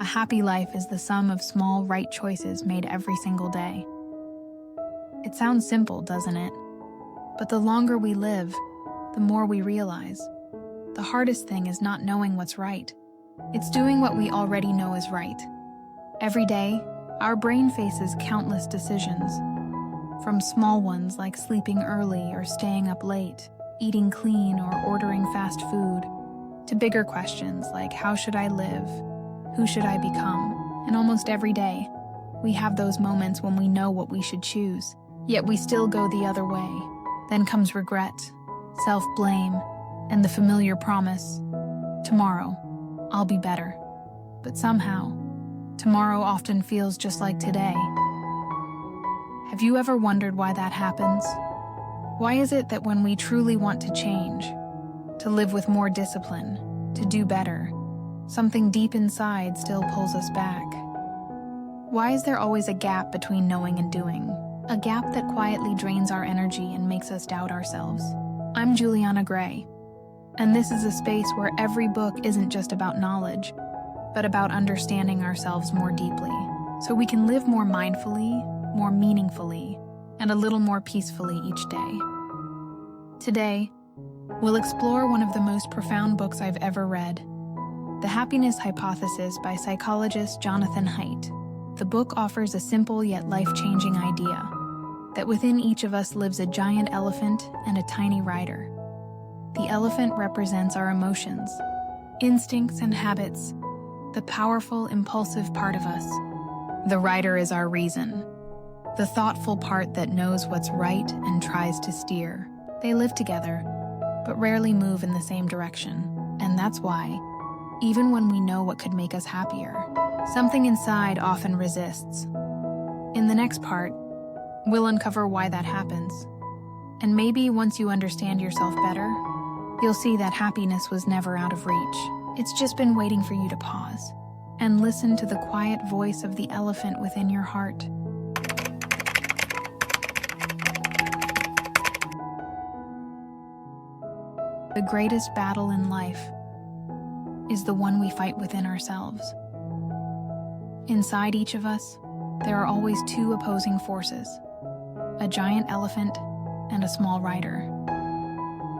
happy life is the sum of small right choices made every single day. It sounds simple, doesn't it? But the longer we live, the more we realize. The hardest thing is not knowing what's right. It's doing what we already know is right. Every day, our brain faces countless decisions, from small ones like sleeping early or staying up late, eating clean or ordering fast food, to bigger questions like how should I live, who should I become? And almost every day, we have those moments when we know what we should choose, yet we still go the other way. Then comes regret, self-blame, and the familiar promise, tomorrow, I'll be better. But somehow, tomorrow often feels just like today. Have you ever wondered why that happens? Why is it that when we truly want to change, to live with more discipline, to do better, something deep inside still pulls us back? Why is there always a gap between knowing and doing? A gap that quietly drains our energy and makes us doubt ourselves. I'm Juliana Gray, and this is a space where every book isn't just about knowledge, but about understanding ourselves more deeply, so we can live more mindfully, more meaningfully, and a little more peacefully each day. Today, we'll explore one of the most profound books I've ever read, The Happiness Hypothesis by psychologist Jonathan Haidt. The book offers a simple yet life-changing idea that within each of us lives a giant elephant and a tiny rider. The elephant represents our emotions, instincts, and habits, the powerful, impulsive part of us. The rider is our reason, the thoughtful part that knows what's right and tries to steer. They live together, but rarely move in the same direction. And that's why, even when we know what could make us happier, something inside often resists. In the next part, we'll uncover why that happens. And maybe once you understand yourself better, you'll see that happiness was never out of reach. It's just been waiting for you to pause and listen to the quiet voice of the elephant within your heart. The greatest battle in life is the one we fight within ourselves. Inside each of us, there are always two opposing forces, a giant elephant and a small rider.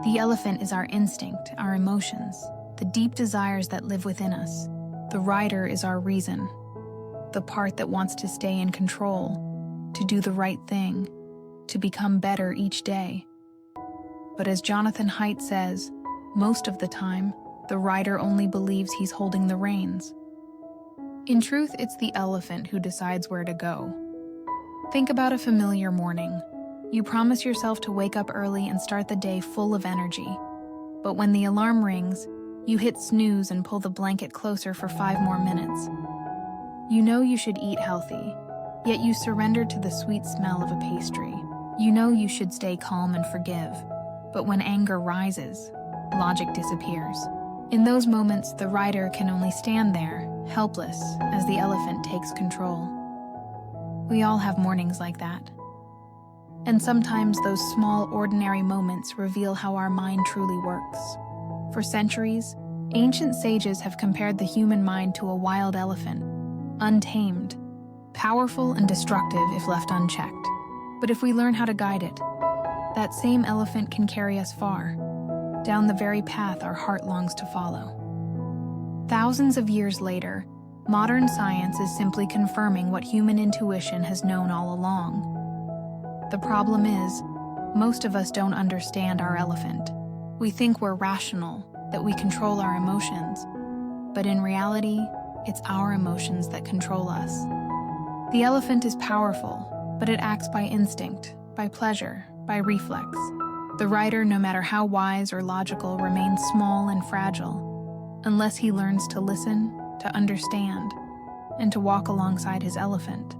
The elephant is our instinct, our emotions, the deep desires that live within us. The rider is our reason, the part that wants to stay in control, to do the right thing, to become better each day. But as Jonathan Haidt says, most of the time, the rider only believes he's holding the reins. In truth, it's the elephant who decides where to go. Think about a familiar morning. You promise yourself to wake up early and start the day full of energy. But when the alarm rings, you hit snooze and pull the blanket closer for 5 more minutes. You know you should eat healthy, yet you surrender to the sweet smell of a pastry. You know you should stay calm and forgive, but when anger rises, logic disappears. In those moments, the rider can only stand there, helpless, as the elephant takes control. We all have mornings like that. And sometimes those small, ordinary moments reveal how our mind truly works. For centuries, ancient sages have compared the human mind to a wild elephant, untamed, powerful and destructive if left unchecked. But if we learn how to guide it, that same elephant can carry us far, down the very path our heart longs to follow. Thousands of years later, modern science is simply confirming what human intuition has known all along. The problem is, most of us don't understand our elephant. We think we're rational, that we control our emotions, but in reality, it's our emotions that control us. The elephant is powerful, but it acts by instinct, by pleasure, by reflex. The rider, no matter how wise or logical, remains small and fragile, unless he learns to listen, to understand, and to walk alongside his elephant.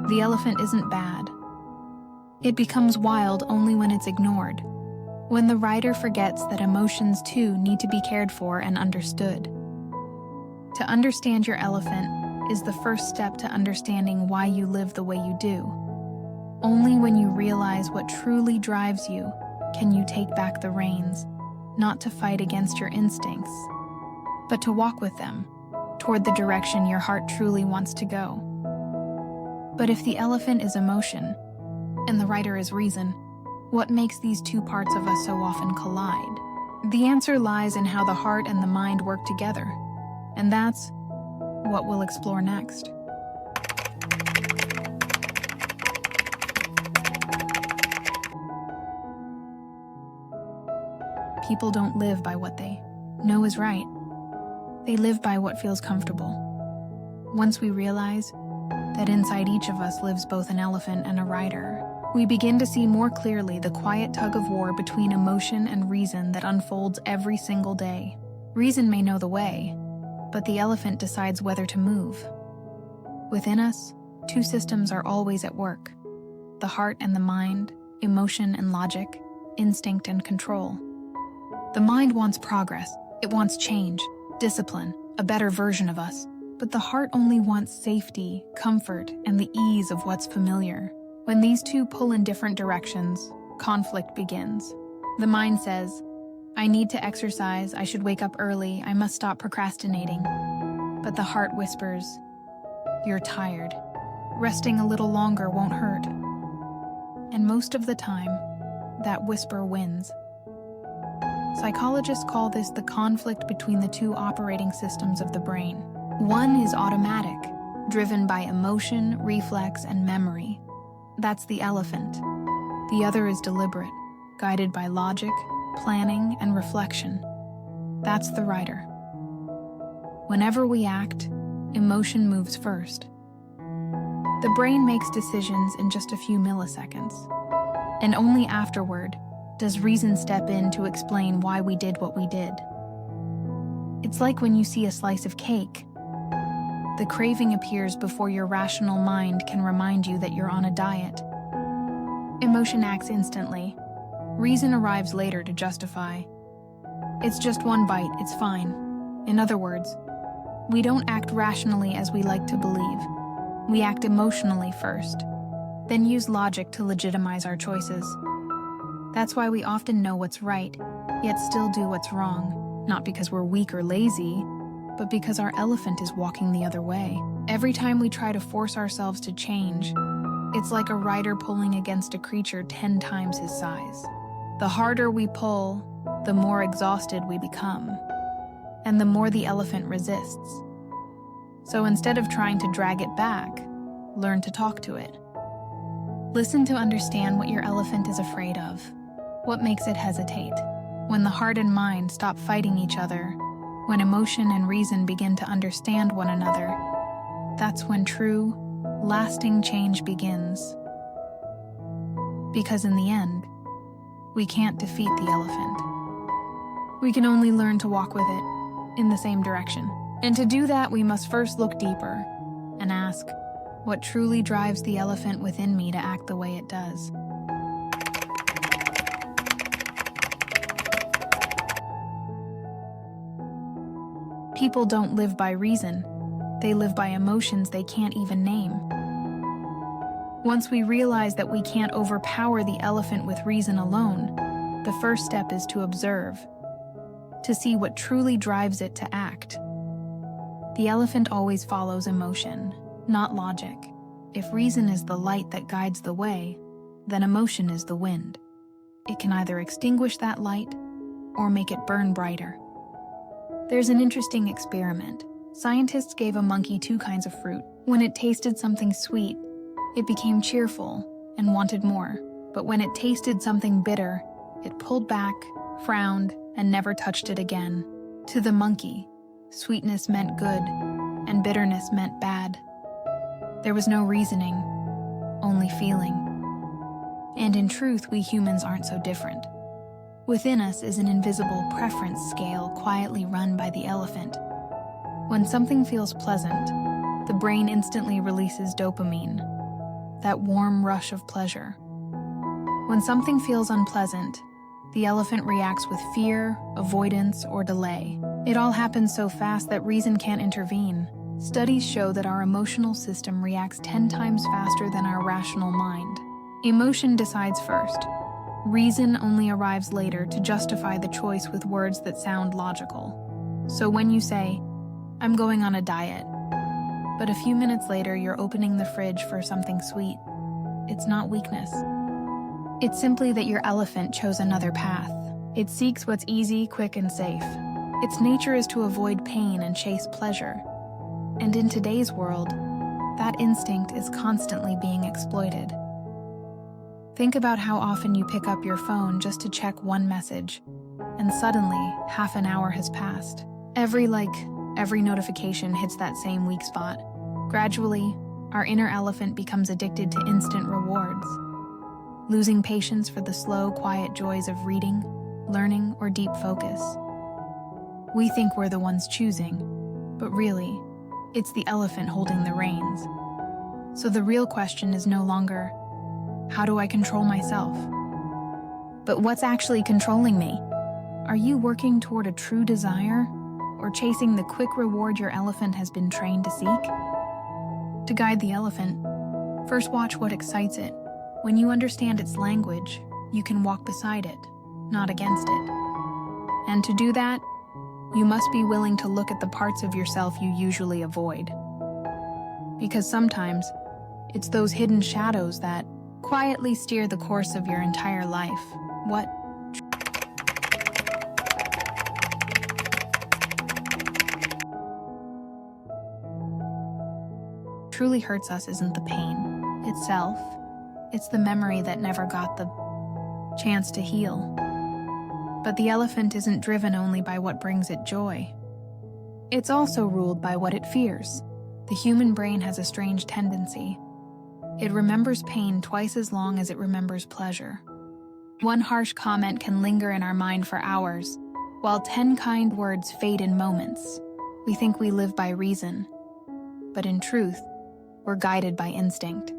The elephant isn't bad. It becomes wild only when it's ignored, when the rider forgets that emotions too need to be cared for and understood. To understand your elephant is the first step to understanding why you live the way you do. Only when you realize what truly drives you can you take back the reins, not to fight against your instincts, but to walk with them toward the direction your heart truly wants to go. But if the elephant is emotion and the rider is reason, what makes these two parts of us so often collide? The answer lies in how the heart and the mind work together, and that's what we'll explore next. People don't live by what they know is right. They live by what feels comfortable. Once we realize that inside each of us lives both an elephant and a rider, we begin to see more clearly the quiet tug-of-war between emotion and reason that unfolds every single day. Reason may know the way, but the elephant decides whether to move. Within us, two systems are always at work: the heart and the mind, emotion and logic, instinct and control. The mind wants progress, it wants change, discipline, a better version of us. But the heart only wants safety, comfort, and the ease of what's familiar. When these two pull in different directions, conflict begins. The mind says, I need to exercise, I should wake up early, I must stop procrastinating. But the heart whispers, you're tired. Resting a little longer won't hurt. And most of the time, that whisper wins. Psychologists call this the conflict between the two operating systems of the brain. One is automatic, driven by emotion, reflex, and memory. That's the elephant. The other is deliberate, guided by logic, planning, and reflection. That's the rider. Whenever we act, emotion moves first. The brain makes decisions in just a few milliseconds, and only afterward does reason step in to explain why we did what we did. It's like when you see a slice of cake. The craving appears before your rational mind can remind you that you're on a diet. Emotion acts instantly. Reason arrives later to justify. It's just one bite, it's fine. In other words, we don't act rationally as we like to believe. We act emotionally first, then use logic to legitimize our choices. That's why we often know what's right, yet still do what's wrong, not because we're weak or lazy, but because our elephant is walking the other way. Every time we try to force ourselves to change, it's like a rider pulling against a creature 10 times his size. The harder we pull, the more exhausted we become, and the more the elephant resists. So instead of trying to drag it back, learn to talk to it. Listen to understand what your elephant is afraid of. What makes it hesitate? When the heart and mind stop fighting each other, when emotion and reason begin to understand one another, that's when true, lasting change begins. Because in the end, we can't defeat the elephant. We can only learn to walk with it in the same direction. And to do that, we must first look deeper and ask, what truly drives the elephant within me to act the way it does? People don't live by reason. They live by emotions they can't even name. Once we realize that we can't overpower the elephant with reason alone, the first step is to observe, to see what truly drives it to act. The elephant always follows emotion, not logic. If reason is the light that guides the way, then emotion is the wind. It can either extinguish that light or make it burn brighter. There's an interesting experiment. Scientists gave a monkey 2 kinds of fruit. When it tasted something sweet, it became cheerful and wanted more. But when it tasted something bitter, it pulled back, frowned, and never touched it again. To the monkey, sweetness meant good, and bitterness meant bad. There was no reasoning, only feeling. And in truth, we humans aren't so different. Within us is an invisible preference scale quietly run by the elephant. When something feels pleasant, the brain instantly releases dopamine, that warm rush of pleasure. When something feels unpleasant, the elephant reacts with fear, avoidance, or delay. It all happens so fast that reason can't intervene. Studies show that our emotional system reacts 10 times faster than our rational mind. Emotion decides first. Reason only arrives later to justify the choice with words that sound logical. So when you say, I'm going on a diet. But a few minutes later, you're opening the fridge for something sweet. It's not weakness. It's simply that your elephant chose another path. It seeks what's easy, quick, and safe. Its nature is to avoid pain and chase pleasure. And in today's world, that instinct is constantly being exploited. Think about how often you pick up your phone just to check one message, and suddenly, half an hour has passed. Every notification hits that same weak spot. Gradually, our inner elephant becomes addicted to instant rewards, losing patience for the slow, quiet joys of reading, learning, or deep focus. We think we're the ones choosing, but really, it's the elephant holding the reins. So the real question is no longer, how do I control myself? But what's actually controlling me? Are you working toward a true desire, or chasing the quick reward your elephant has been trained to seek? To guide the elephant, first watch what excites it. When you understand its language, you can walk beside it, not against it. And to do that, you must be willing to look at the parts of yourself you usually avoid. Because sometimes, it's those hidden shadows that quietly steer the course of your entire life. What truly hurts us isn't the pain itself, it's the memory that never got the chance to heal. But the elephant isn't driven only by what brings it joy. It's also ruled by what it fears. The human brain has a strange tendency. It remembers pain twice as long as it remembers pleasure. One harsh comment can linger in our mind for hours, while 10 kind words fade in moments. We think we live by reason, but in truth, we're guided by instinct.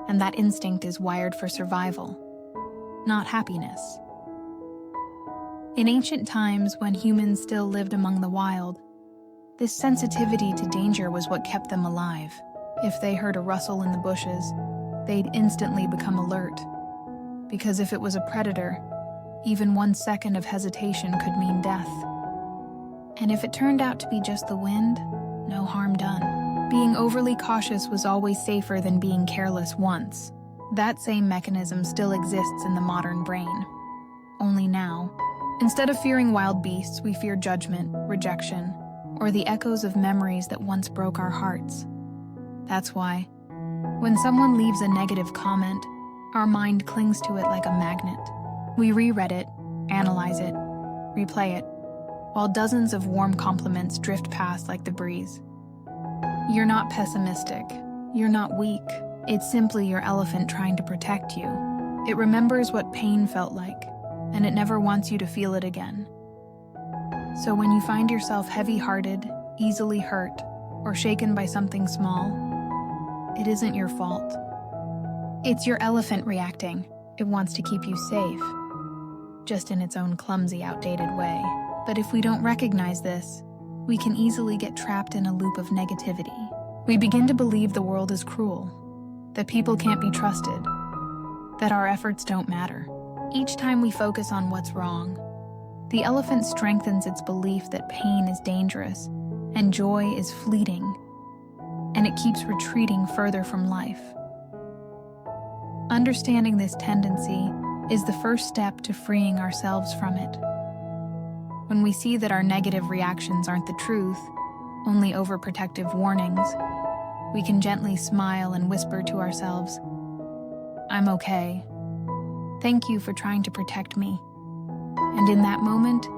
And that instinct is wired for survival, not happiness. In ancient times, when humans still lived among the wild, this sensitivity to danger was what kept them alive. If they heard a rustle in the bushes, they'd instantly become alert. Because if it was a predator, even 1 second of hesitation could mean death. And if it turned out to be just the wind, no harm done. Being overly cautious was always safer than being careless once. That same mechanism still exists in the modern brain. Only now, instead of fearing wild beasts, we fear judgment, rejection, or the echoes of memories that once broke our hearts. That's why, when someone leaves a negative comment, our mind clings to it like a magnet. We reread it, analyze it, replay it, while dozens of warm compliments drift past like the breeze. You're not pessimistic. You're not weak. It's simply your elephant trying to protect you. It remembers what pain felt like, and it never wants you to feel it again. So when you find yourself heavy-hearted, easily hurt, or shaken by something small, it isn't your fault. It's your elephant reacting. It wants to keep you safe, just in its own clumsy, outdated way. But if we don't recognize this, we can easily get trapped in a loop of negativity. We begin to believe the world is cruel, that people can't be trusted, that our efforts don't matter. Each time we focus on what's wrong, the elephant strengthens its belief that pain is dangerous and joy is fleeting, and it keeps retreating further from life. Understanding this tendency is the first step to freeing ourselves from it. When we see that our negative reactions aren't the truth, only overprotective warnings, we can gently smile and whisper to ourselves, "I'm okay. Thank you for trying to protect me." And in that moment,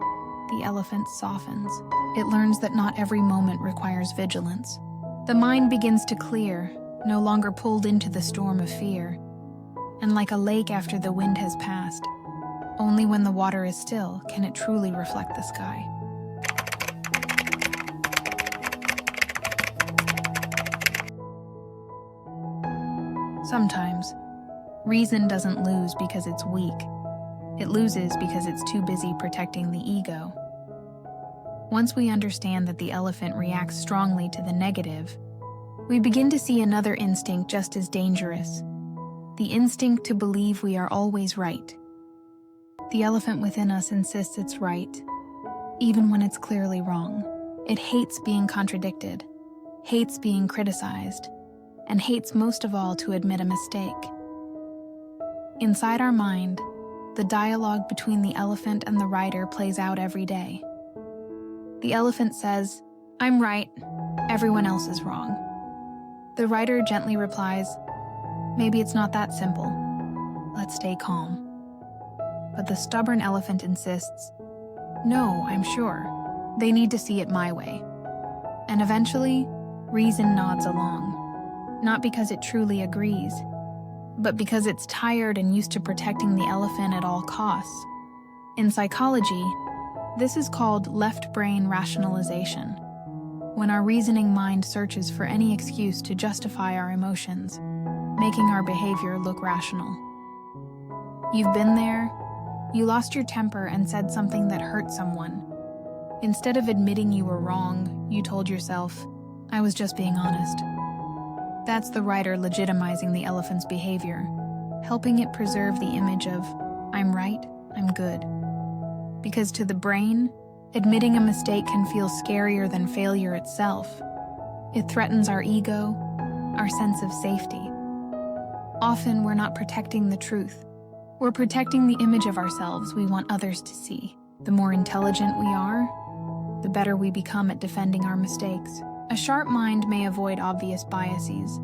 the elephant softens. It learns that not every moment requires vigilance. The mind begins to clear, no longer pulled into the storm of fear. And like a lake after the wind has passed, only when the water is still can it truly reflect the sky. Sometimes, reason doesn't lose because it's weak. It loses because it's too busy protecting the ego. Once we understand that the elephant reacts strongly to the negative, we begin to see another instinct just as dangerous. The instinct to believe we are always right. The elephant within us insists it's right, even when it's clearly wrong. It hates being contradicted, hates being criticized, and hates most of all to admit a mistake. Inside our mind, the dialogue between the elephant and the writer plays out every day. The elephant says, "I'm right, everyone else is wrong." The writer gently replies, "Maybe it's not that simple. Let's stay calm." But the stubborn elephant insists, "No, I'm sure. They need to see it my way." And eventually, reason nods along, not because it truly agrees, but because it's tired and used to protecting the elephant at all costs. In psychology, this is called left brain rationalization, when our reasoning mind searches for any excuse to justify our emotions, making our behavior look rational. You've been there. You lost your temper and said something that hurt someone. Instead of admitting you were wrong, you told yourself, "I was just being honest." That's the writer legitimizing the elephant's behavior, helping it preserve the image of, "I'm right, I'm good." Because to the brain, admitting a mistake can feel scarier than failure itself. It threatens our ego, our sense of safety. Often we're not protecting the truth. We're protecting the image of ourselves we want others to see. The more intelligent we are, the better we become at defending our mistakes. A sharp mind may avoid obvious biases,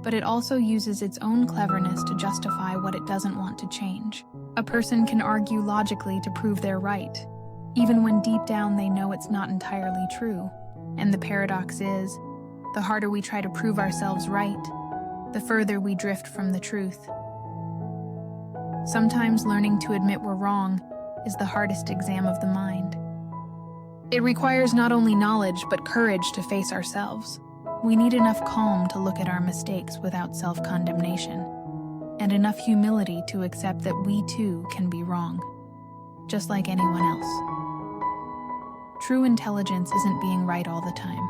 but it also uses its own cleverness to justify what it doesn't want to change. A person can argue logically to prove they're right, even when deep down they know it's not entirely true. And the paradox is, the harder we try to prove ourselves right, the further we drift from the truth. Sometimes learning to admit we're wrong is the hardest exam of the mind. It requires not only knowledge, but courage to face ourselves. We need enough calm to look at our mistakes without self-condemnation, and enough humility to accept that we too can be wrong, just like anyone else. True intelligence isn't being right all the time.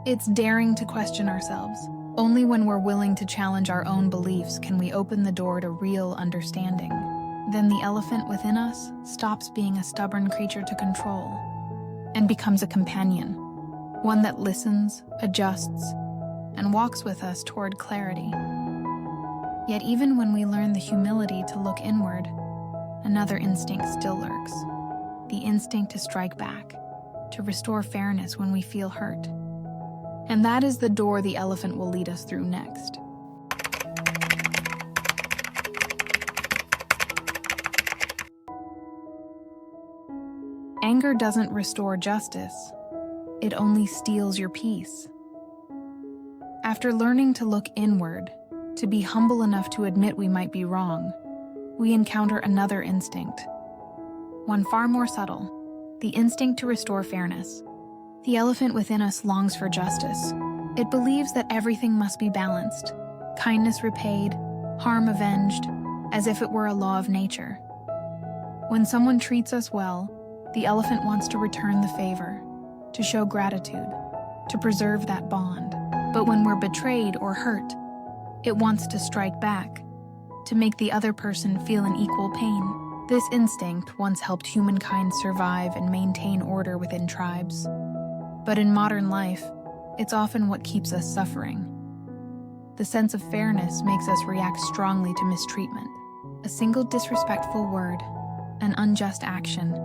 It's daring to question ourselves. Only when we're willing to challenge our own beliefs can we open the door to real understanding. Then the elephant within us stops being a stubborn creature to control and becomes a companion, one that listens, adjusts, and walks with us toward clarity. Yet even when we learn the humility to look inward, another instinct still lurks. The instinct to strike back, to restore fairness when we feel hurt. And that is the door the elephant will lead us through next. Anger doesn't restore justice. It only steals your peace. After learning to look inward, to be humble enough to admit we might be wrong, we encounter another instinct, one far more subtle, the instinct to restore fairness. The elephant within us longs for justice. It believes that everything must be balanced, kindness repaid, harm avenged, as if it were a law of nature. When someone treats us well, the elephant wants to return the favor, to show gratitude, to preserve that bond. But when we're betrayed or hurt, it wants to strike back, to make the other person feel an equal pain. This instinct once helped humankind survive and maintain order within tribes. But in modern life, it's often what keeps us suffering. The sense of fairness makes us react strongly to mistreatment. A single disrespectful word, an unjust action,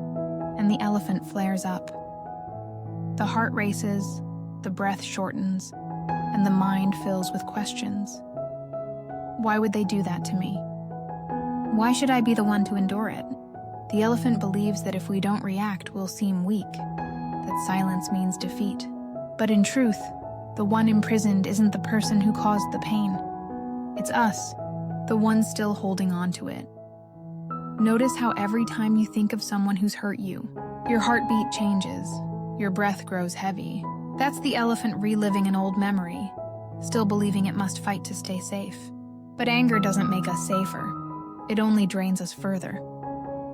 and the elephant flares up. The heart races, the breath shortens, and the mind fills with questions. Why would they do that to me? Why should I be the one to endure it? The elephant believes that if we don't react, we'll seem weak, that silence means defeat. But in truth, the one imprisoned isn't the person who caused the pain. It's us, the ones still holding on to it. Notice how every time you think of someone who's hurt you, your heartbeat changes, your breath grows heavy. That's the elephant reliving an old memory, still believing it must fight to stay safe. But anger doesn't make us safer. It only drains us further.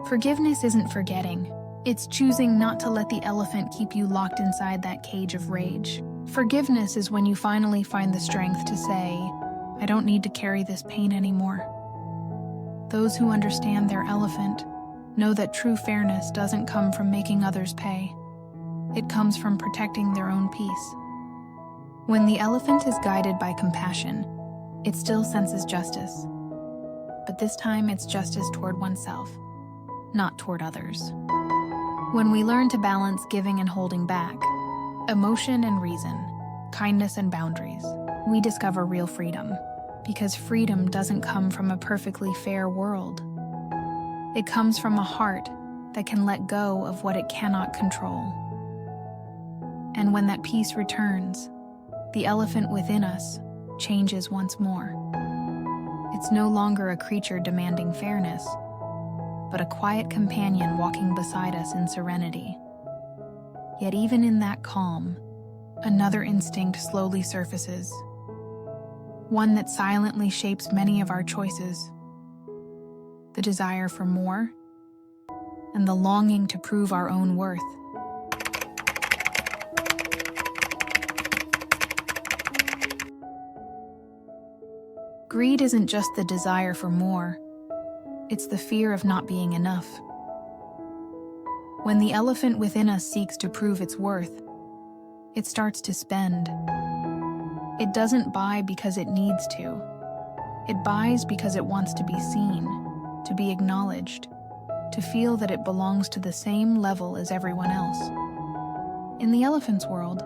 Forgiveness isn't forgetting. It's choosing not to let the elephant keep you locked inside that cage of rage. Forgiveness is when you finally find the strength to say, I don't need to carry this pain anymore. Those who understand their elephant know that true fairness doesn't come from making others pay, It comes from protecting their own peace. When the elephant is guided by compassion, it still senses justice. But this time it's justice toward oneself, not toward others. When we learn to balance giving and holding back, emotion and reason, kindness and boundaries, we discover real freedom. Because freedom doesn't come from a perfectly fair world. It comes from a heart that can let go of what it cannot control. And when that peace returns, the elephant within us changes once more. It's no longer a creature demanding fairness, but a quiet companion walking beside us in serenity. Yet even in that calm, another instinct slowly surfaces. One that silently shapes many of our choices. The desire for more, and the longing to prove our own worth. Greed isn't just the desire for more, it's the fear of not being enough. When the elephant within us seeks to prove its worth, it starts to spend. It doesn't buy because it needs to. It buys because it wants to be seen, to be acknowledged, to feel that it belongs to the same level as everyone else. In the elephant's world,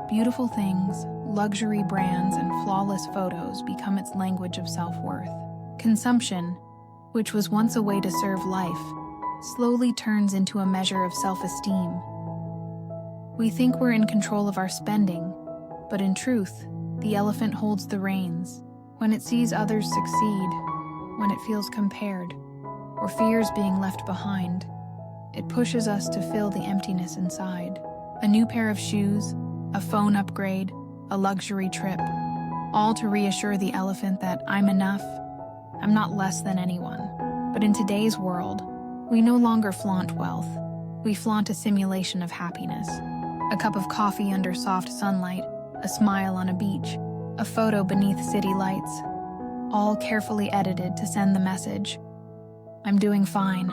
beautiful things, luxury brands, and flawless photos become its language of self-worth. Consumption, which was once a way to serve life, slowly turns into a measure of self-esteem. We think we're in control of our spending, but in truth, the elephant holds the reins. When it sees others succeed, when it feels compared, or fears being left behind, it pushes us to fill the emptiness inside. A new pair of shoes, a phone upgrade, a luxury trip, all to reassure the elephant that I'm enough, I'm not less than anyone. But in today's world, we no longer flaunt wealth. We flaunt a simulation of happiness. A cup of coffee under soft sunlight, a smile on a beach, a photo beneath city lights, all carefully edited to send the message, I'm doing fine.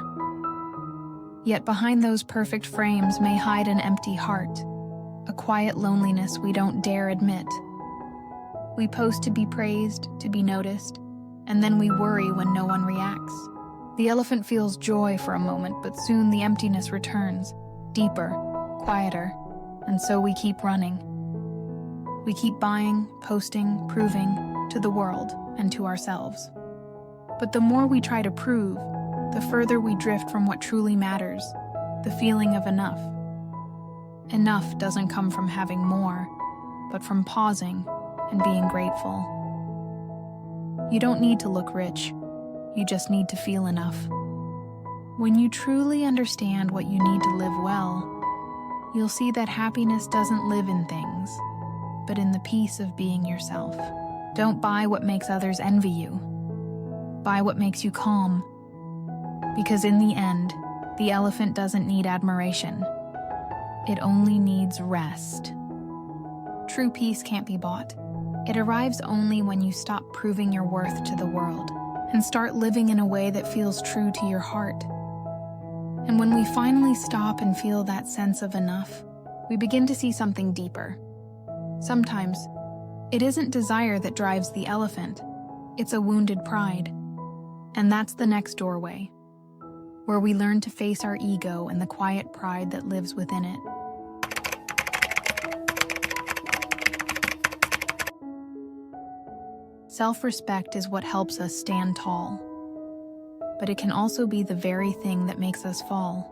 Yet behind those perfect frames may hide an empty heart, a quiet loneliness we don't dare admit. We post to be praised, to be noticed, and then we worry when no one reacts. The elephant feels joy for a moment, but soon the emptiness returns, deeper, quieter, and so we keep running. We keep buying, posting, proving to the world and to ourselves. But the more we try to prove, the further we drift from what truly matters, the feeling of enough. Enough doesn't come from having more, but from pausing and being grateful. You don't need to look rich, you just need to feel enough. When you truly understand what you need to live well, you'll see that happiness doesn't live in things, but in the peace of being yourself. Don't buy what makes others envy you. Buy what makes you calm. Because in the end, the elephant doesn't need admiration. It only needs rest. True peace can't be bought. It arrives only when you stop proving your worth to the world and start living in a way that feels true to your heart. And when we finally stop and feel that sense of enough, we begin to see something deeper. Sometimes, it isn't desire that drives the elephant, it's a wounded pride. And that's the next doorway, where we learn to face our ego and the quiet pride that lives within it. Self-respect is what helps us stand tall, but it can also be the very thing that makes us fall.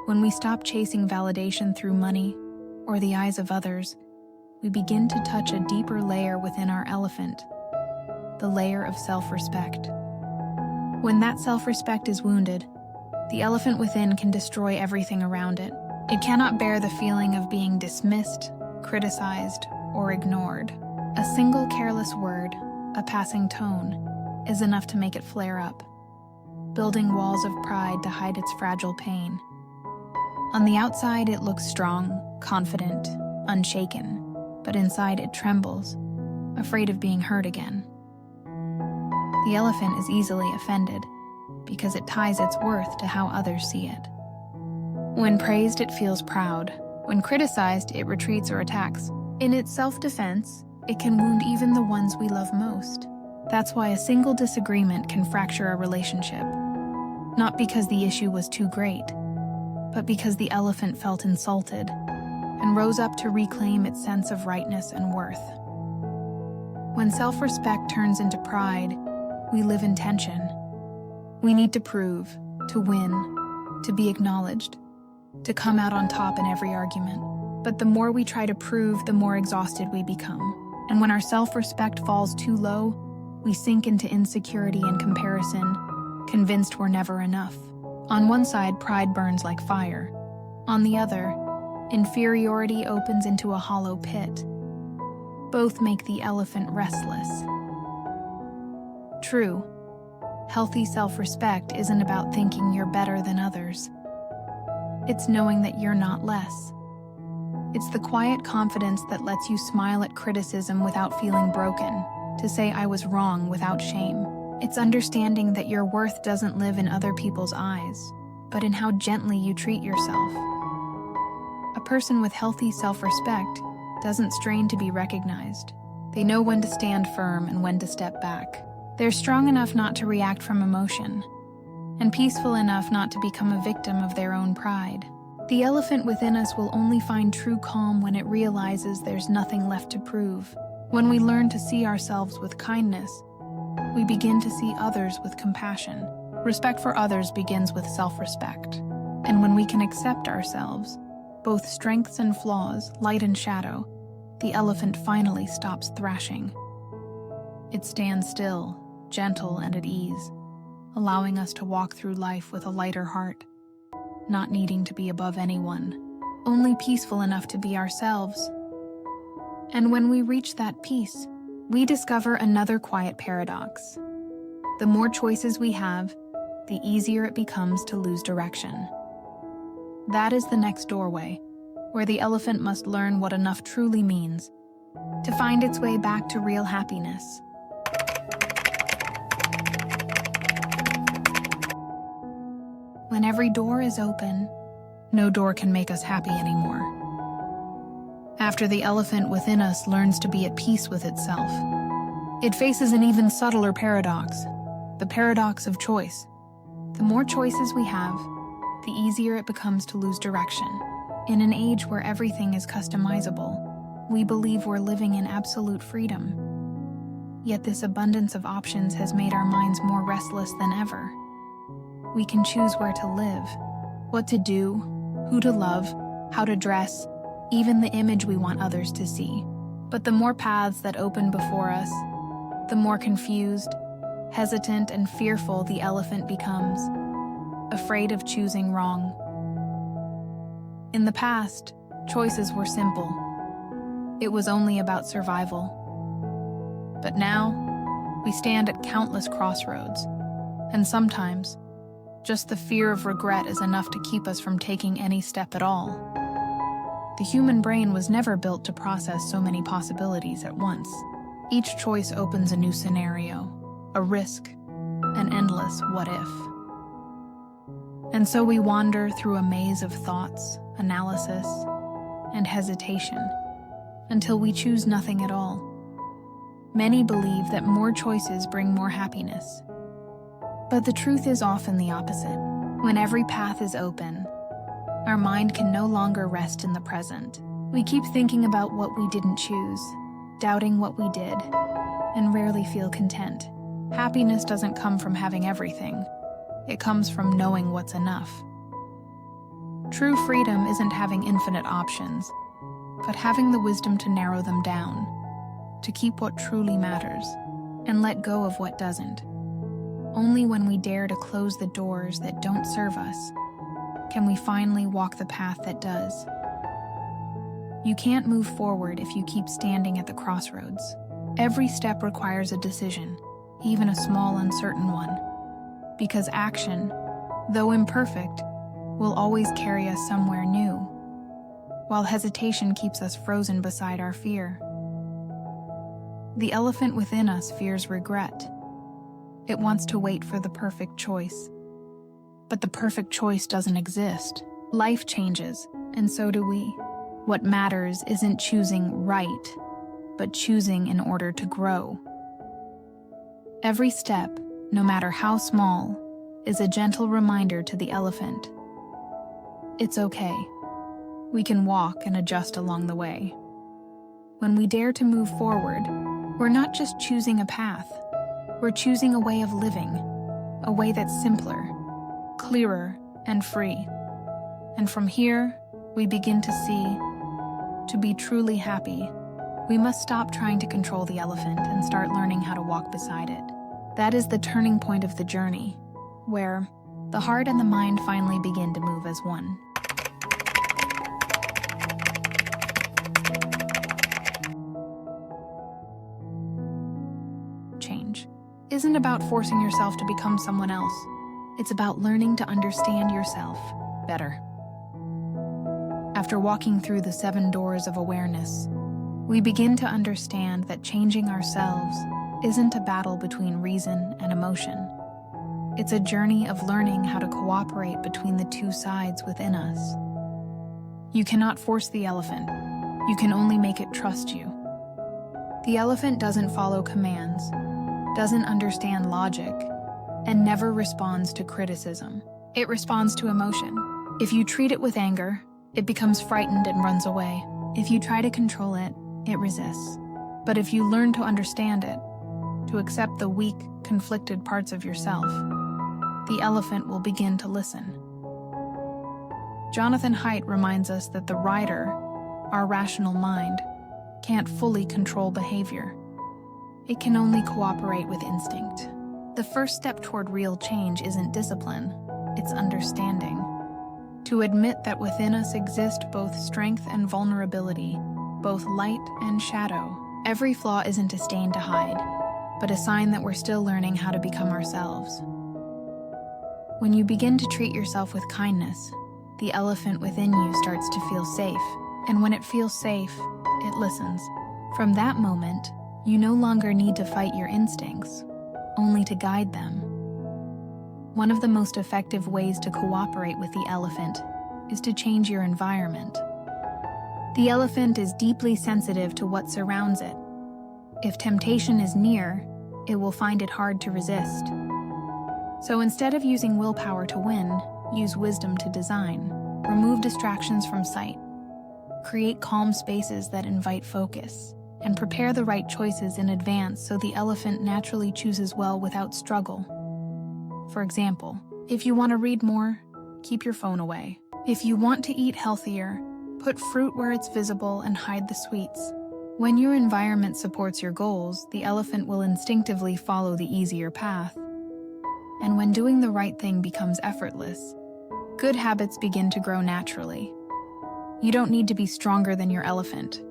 When we stop chasing validation through money or the eyes of others, we begin to touch a deeper layer within our elephant, the layer of self-respect. When that self-respect is wounded, the elephant within can destroy everything around it. It cannot bear the feeling of being dismissed, criticized, or ignored. A single careless word, a passing tone, is enough to make it flare up, building walls of pride to hide its fragile pain. On the outside, it looks strong, confident, unshaken, but inside it trembles, afraid of being hurt again. The elephant is easily offended because it ties its worth to how others see it. When praised, it feels proud. When criticized, it retreats or attacks. In its self-defense, it can wound even the ones we love most. That's why a single disagreement can fracture a relationship. Not because the issue was too great, but because the elephant felt insulted and rose up to reclaim its sense of rightness and worth. When self-respect turns into pride, we live in tension. We need to prove, to win, to be acknowledged, to come out on top in every argument. But the more we try to prove, the more exhausted we become. And when our self-respect falls too low, we sink into insecurity and comparison, convinced we're never enough. On one side, pride burns like fire. On the other, inferiority opens into a hollow pit. Both make the elephant restless. True, healthy self-respect isn't about thinking you're better than others. It's knowing that you're not less. It's the quiet confidence that lets you smile at criticism without feeling broken, to say I was wrong without shame. It's understanding that your worth doesn't live in other people's eyes, but in how gently you treat yourself. A person with healthy self-respect doesn't strain to be recognized. They know when to stand firm and when to step back. They're strong enough not to react from emotion, and peaceful enough not to become a victim of their own pride. The elephant within us will only find true calm when it realizes there's nothing left to prove. When we learn to see ourselves with kindness, we begin to see others with compassion. Respect for others begins with self-respect. And when we can accept ourselves, both strengths and flaws, light and shadow, the elephant finally stops thrashing. It stands still, gentle and at ease, allowing us to walk through life with a lighter heart, not needing to be above anyone, only peaceful enough to be ourselves. And when we reach that peace, we discover another quiet paradox. The more choices we have, the easier it becomes to lose direction. That is the next doorway, where the elephant must learn what enough truly means, to find its way back to real happiness. When every door is open, no door can make us happy anymore. After the elephant within us learns to be at peace with itself, it faces an even subtler paradox, the paradox of choice. The more choices we have, the easier it becomes to lose direction. In an age where everything is customizable, we believe we're living in absolute freedom. Yet this abundance of options has made our minds more restless than ever. We can choose where to live, what to do, who to love, how to dress, even the image we want others to see. But the more paths that open before us, the more confused, hesitant, and fearful the elephant becomes, afraid of choosing wrong. In the past, choices were simple. It was only about survival. But now, we stand at countless crossroads, and sometimes, just the fear of regret is enough to keep us from taking any step at all. The human brain was never built to process so many possibilities at once. Each choice opens a new scenario, a risk, an endless what if. And so we wander through a maze of thoughts, analysis, and hesitation, until we choose nothing at all. Many believe that more choices bring more happiness. But the truth is often the opposite. When every path is open, our mind can no longer rest in the present. We keep thinking about what we didn't choose, doubting what we did, and rarely feel content. Happiness doesn't come from having everything. It comes from knowing what's enough. True freedom isn't having infinite options, but having the wisdom to narrow them down, to keep what truly matters, and let go of what doesn't. Only when we dare to close the doors that don't serve us can we finally walk the path that does. You can't move forward if you keep standing at the crossroads. Every step requires a decision, even a small, uncertain one, because action, though imperfect, will always carry us somewhere new, while hesitation keeps us frozen beside our fear. The elephant within us fears regret. It wants to wait for the perfect choice. But the perfect choice doesn't exist. Life changes, and so do we. What matters isn't choosing right, but choosing in order to grow. Every step, no matter how small, is a gentle reminder to the elephant. It's okay. We can walk and adjust along the way. When we dare to move forward, we're not just choosing a path, we're choosing a way of living, a way that's simpler, clearer, and free. And from here, we begin to see, to be truly happy, we must stop trying to control the elephant and start learning how to walk beside it. That is the turning point of the journey, where the heart and the mind finally begin to move as one. Change isn't about forcing yourself to become someone else. It's about learning to understand yourself better. After walking through the 7 doors of awareness, we begin to understand that changing ourselves isn't a battle between reason and emotion. It's a journey of learning how to cooperate between the 2 sides within us. You cannot force the elephant. You can only make it trust you. The elephant doesn't follow commands, doesn't understand logic, and never responds to criticism. It responds to emotion. If you treat it with anger, it becomes frightened and runs away. If you try to control it, it resists. But if you learn to understand it, to accept the weak, conflicted parts of yourself, the elephant will begin to listen. Jonathan Haidt reminds us that the rider, our rational mind, can't fully control behavior. It can only cooperate with instinct. The first step toward real change isn't discipline, it's understanding. To admit that within us exist both strength and vulnerability, both light and shadow. Every flaw isn't a stain to hide, but a sign that we're still learning how to become ourselves. When you begin to treat yourself with kindness, the elephant within you starts to feel safe, and when it feels safe, it listens. From that moment, you no longer need to fight your instincts, only to guide them. One of the most effective ways to cooperate with the elephant is to change your environment. The elephant is deeply sensitive to what surrounds it. If temptation is near, it will find it hard to resist. So instead of using willpower to win, use wisdom to design. Remove distractions from sight. Create calm spaces that invite focus, and prepare the right choices in advance so the elephant naturally chooses well without struggle. For example, if you want to read more, keep your phone away. If you want to eat healthier, put fruit where it's visible and hide the sweets. When your environment supports your goals, the elephant will instinctively follow the easier path. And when doing the right thing becomes effortless, good habits begin to grow naturally. You don't need to be stronger than your elephant.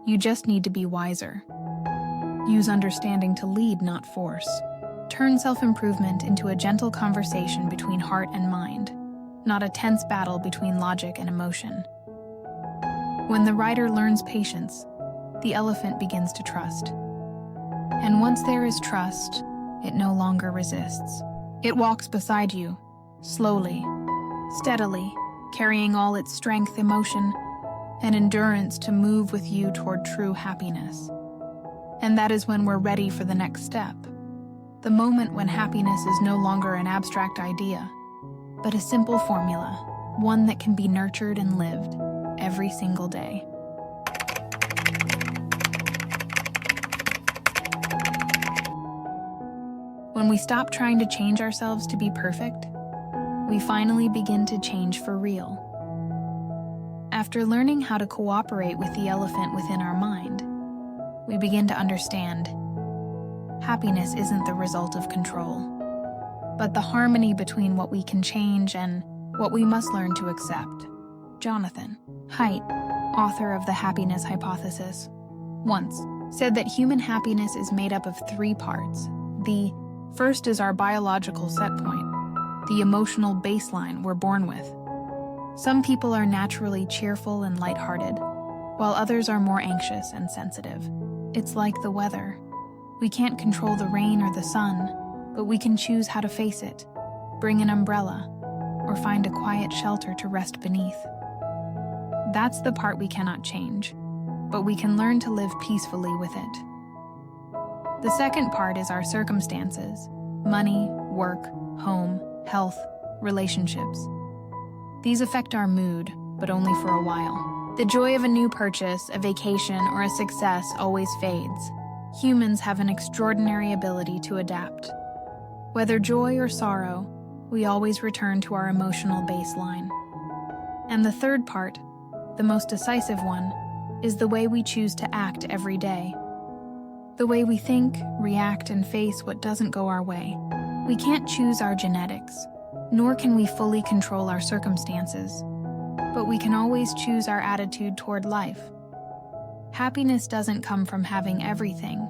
You just need to be wiser. Use understanding to lead, not force. Turn self-improvement into a gentle conversation between heart and mind, not a tense battle between logic and emotion. When the rider learns patience, the elephant begins to trust. And once there is trust, it no longer resists. It walks beside you, slowly, steadily, carrying all its strength, emotion, and endurance to move with you toward true happiness. And that is when we're ready for the next step. The moment when happiness is no longer an abstract idea, but a simple formula, one that can be nurtured and lived every single day. When we stop trying to change ourselves to be perfect, we finally begin to change for real. After learning how to cooperate with the elephant within our mind, we begin to understand happiness isn't the result of control, but the harmony between what we can change and what we must learn to accept. Jonathan Haidt, author of The Happiness Hypothesis, once said that human happiness is made up of 3 parts. The first is our biological set point, the emotional baseline we're born with. Some people are naturally cheerful and lighthearted, while others are more anxious and sensitive. It's like the weather. We can't control the rain or the sun, but we can choose how to face it, bring an umbrella, or find a quiet shelter to rest beneath. That's the part we cannot change, but we can learn to live peacefully with it. The second part is our circumstances: money, work, home, health, relationships. These affect our mood, but only for a while. The joy of a new purchase, a vacation, or a success always fades. Humans have an extraordinary ability to adapt. Whether joy or sorrow, we always return to our emotional baseline. And the third part, the most decisive one, is the way we choose to act every day. The way we think, react, and face what doesn't go our way. We can't choose our genetics, nor can we fully control our circumstances, but we can always choose our attitude toward life. Happiness doesn't come from having everything.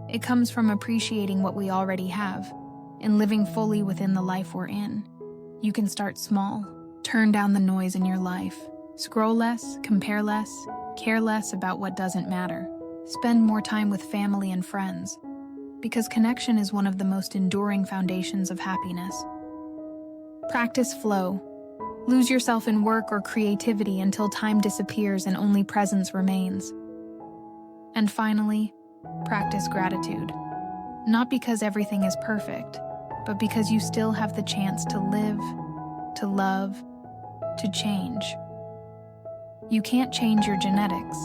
It comes from appreciating what we already have and living fully within the life we're in. You can start small, turn down the noise in your life, scroll less, compare less, care less about what doesn't matter, spend more time with family and friends, because connection is one of the most enduring foundations of happiness. Practice flow. Lose yourself in work or creativity until time disappears and only presence remains. And finally, practice gratitude. Not because everything is perfect, but because you still have the chance to live, to love, to change. You can't change your genetics,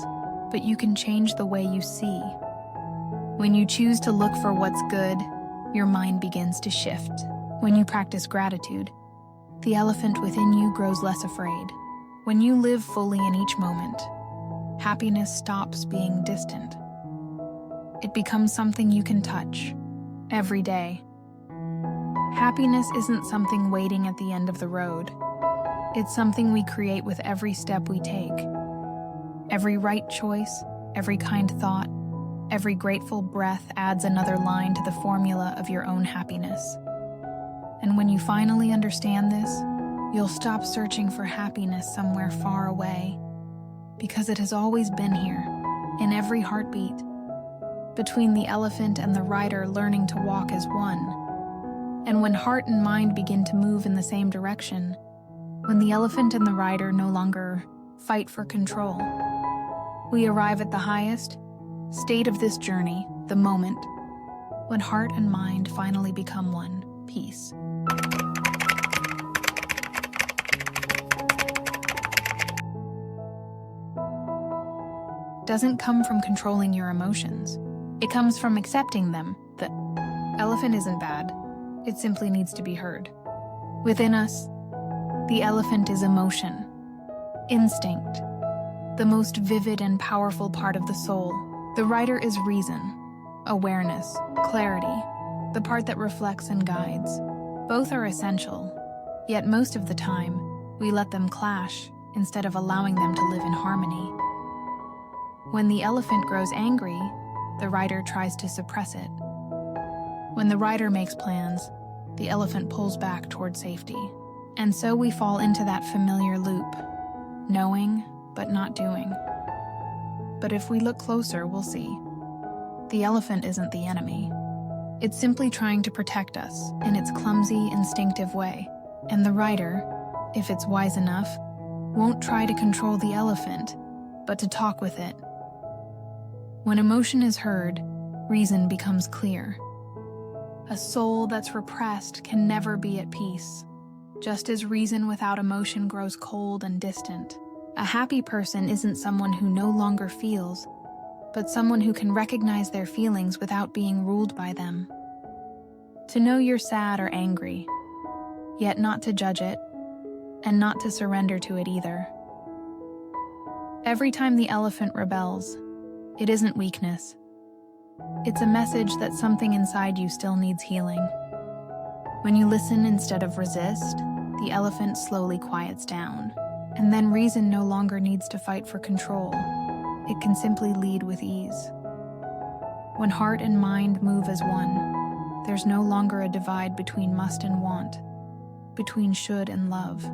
but you can change the way you see. When you choose to look for what's good, your mind begins to shift. When you practice gratitude, the elephant within you grows less afraid. When you live fully in each moment, happiness stops being distant. It becomes something you can touch every day. Happiness isn't something waiting at the end of the road. It's something we create with every step we take. Every right choice, every kind thought, every grateful breath adds another line to the formula of your own happiness. And when you finally understand this, you'll stop searching for happiness somewhere far away, because it has always been here, in every heartbeat, between the elephant and the rider learning to walk as one. And when heart and mind begin to move in the same direction, when the elephant and the rider no longer fight for control, we arrive at the highest state of this journey, the moment when heart and mind finally become one piece. Doesn't come from controlling your emotions. It comes from accepting them. The elephant isn't bad. It simply needs to be heard. Within us, the elephant is emotion, instinct, the most vivid and powerful part of the soul. The rider is reason, awareness, clarity, the part that reflects and guides. Both are essential, yet most of the time, we let them clash instead of allowing them to live in harmony. When the elephant grows angry, the rider tries to suppress it. When the rider makes plans, the elephant pulls back toward safety. And so we fall into that familiar loop, knowing but not doing. But if we look closer, we'll see. The elephant isn't the enemy. It's simply trying to protect us in its clumsy, instinctive way. And the rider, if it's wise enough, won't try to control the elephant, but to talk with it. When emotion is heard, reason becomes clear. A soul that's repressed can never be at peace, just as reason without emotion grows cold and distant. A happy person isn't someone who no longer feels, but someone who can recognize their feelings without being ruled by them. To know you're sad or angry, yet not to judge it, and not to surrender to it either. Every time the elephant rebels, it isn't weakness. It's a message that something inside you still needs healing. When you listen instead of resist, the elephant slowly quiets down, and then reason no longer needs to fight for control. It can simply lead with ease. When heart and mind move as one, there's no longer a divide between must and want, between should and love.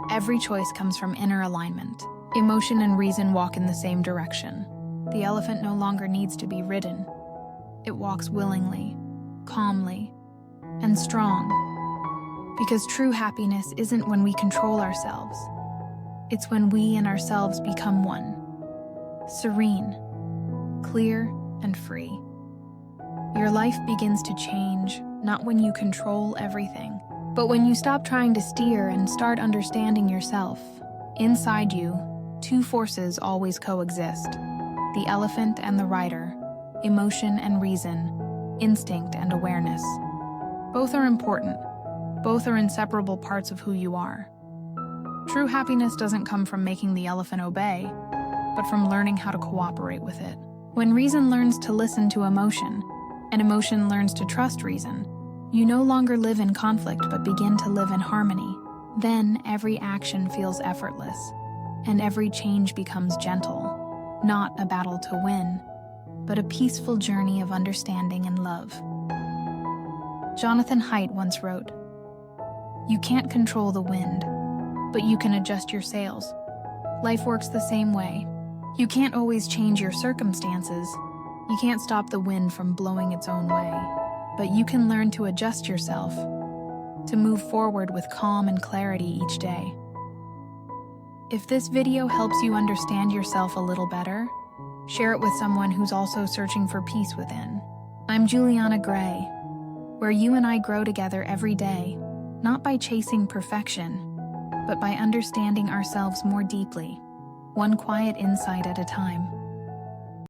Every choice comes from inner alignment. Emotion and reason walk in the same direction. The elephant no longer needs to be ridden. It walks willingly, calmly, and strong. Because true happiness isn't when we control ourselves. It's when we and ourselves become one, serene, clear, and free. Your life begins to change, not when you control everything, but when you stop trying to steer and start understanding yourself. Inside you, two forces always coexist: the elephant and the rider, emotion and reason, instinct and awareness. Both are important. Both are inseparable parts of who you are. True happiness doesn't come from making the elephant obey, but from learning how to cooperate with it. When reason learns to listen to emotion, and emotion learns to trust reason, you no longer live in conflict but begin to live in harmony. Then every action feels effortless, and every change becomes gentle, not a battle to win, but a peaceful journey of understanding and love. Jonathan Haidt once wrote, "You can't control the wind, but you can adjust your sails." Life works the same way. You can't always change your circumstances. You can't stop the wind from blowing its own way, but you can learn to adjust yourself, to move forward with calm and clarity each day. If this video helps you understand yourself a little better, share it with someone who's also searching for peace within. I'm Juliana Gray, where you and I grow together every day, not by chasing perfection, but by understanding ourselves more deeply, one quiet insight at a time.